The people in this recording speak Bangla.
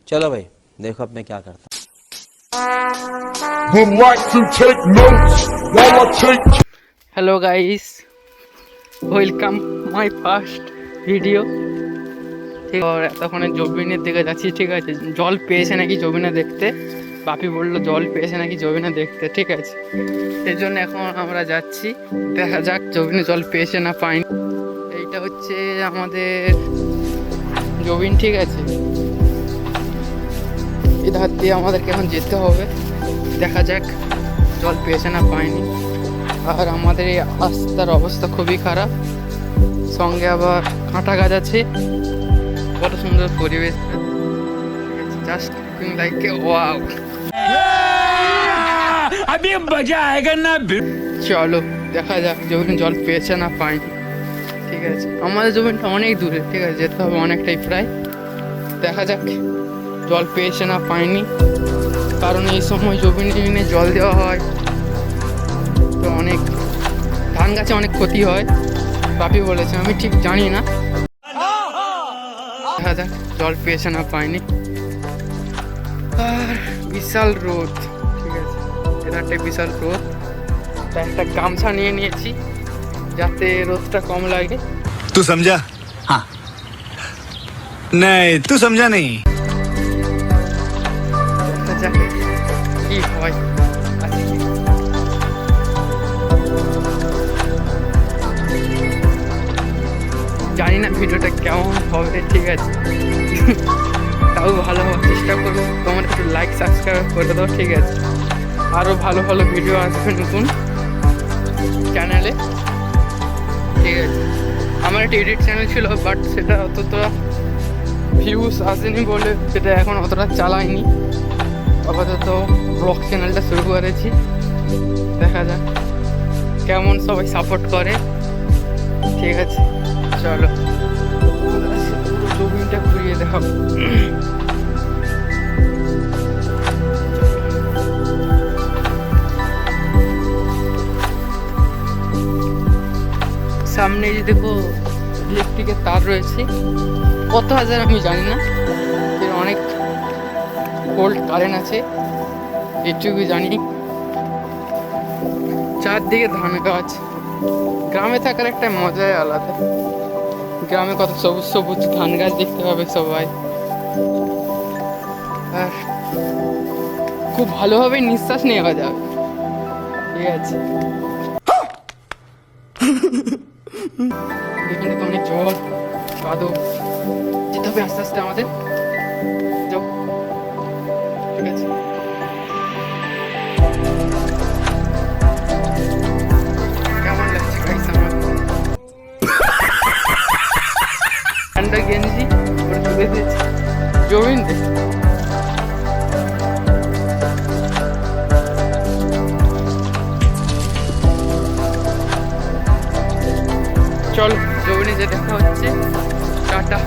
चलो भाई देखो अब मैं क्या करता हूँ। Hello guys, welcome my first video. ঠিক আর এতক্ষণে জবিনের দিকে যাচ্ছি। ঠিক আছে, জল পেয়েছে নাকি জবিনা দেখতে। বাপি বললো জল পেয়েছে নাকি জবিনা দেখতে। ঠিক আছে, সেই জন্য এখন আমরা যাচ্ছি, দেখা যাক জবিনে জল পেয়েছে না পাইনি। এইটা হচ্ছে আমাদের জবিন। ঠিক আছে, এই ধার দিয়ে আমাদেরকে এখন যেতে হবে, দেখা যাক জল পেয়েছে না পাইনি। আর আমাদের এই রাস্তার অবস্থা খুবই খারাপ, সঙ্গে আবার কাঁটা গাছ আছে। কত সুন্দর পরিবেশ, just looking like a wow. अभी मजा आएगा ना। চলো দেখা যাক জমিন জল পেয়েছে না পাইনি। ঠিক আছে, আমাদের জমিনটা অনেক দূরে। ঠিক আছে, যেতে হবে অনেকটাই, প্রায়। দেখা যাক জল পেয়েছে না পাইনি, কারণ এই সময় জমিনে জল দেওয়া হয় তো অনেক ধান গাছে অনেক ক্ষতি হয়, বাপি বলেছে, আমি ঠিক জানি না। দেখা যাক জল পেয়েছে না পাইনি। আর বিশাল রোদ। ঠিক আছে, এটা একটা বিশাল রোদ, তাই একটা গামছা নিয়ে নিয়েছি যাতে রোদটা কম লাগে। तू समझा? हाँ नहीं तू समझा नहीं। দেখা যাক কি হয় আজকে। জানি না ভিডিওটা কেমন হবে। ঠিক আছে, তাও ভালো হওয়ার চেষ্টা করবো। তোমরা একটু লাইক সাবস্ক্রাইব করে দাও। ঠিক আছে, আরও ভালো ভালো ভিডিও আসবে নতুন চ্যানেলে। ঠিক আছে, আমার একটা এডিট চ্যানেল ছিল, বাট সেটা অতটা ভিউজ আসেনি বলে সেটা এখন অতটা চালাইনি। আপাতত ব্লগ চ্যানেলটা শুরু করেছি, দেখা যাক কেমন সবাই সাপোর্ট করে। ঠিক আছে, চলো জমিনটা ঘুরিয়ে দেখাবো। সামনে যে দেখো ইলেকট্রিকের তার রয়েছে, কত হাজার আমি জানি না, এর অনেক ভোল্ট কারেন্ট আছে এটুকু জানি। চারদিকে ধান গাছ, গ্রামে থাকার একটা মজাই আলাদা। গ্রামে কত সবুজ সবুজ ধান গাছ দেখতে পাবে সবাই, আর খুব ভালোভাবে নিঃশ্বাস নেওয়া যাবে। ঠিক আছে, এখানে তো অনেক জল কাদো, যেতে হবে আস্তে আস্তে আমাদের। যাও, ঠিক আছে। কেমন লাগছে গাইস আমার ঠান্ডা গেঞ্জি ওটা তুলে দিয়েছি জমিন দে। চল জমিনে যে দেখা হচ্ছে, টাটা।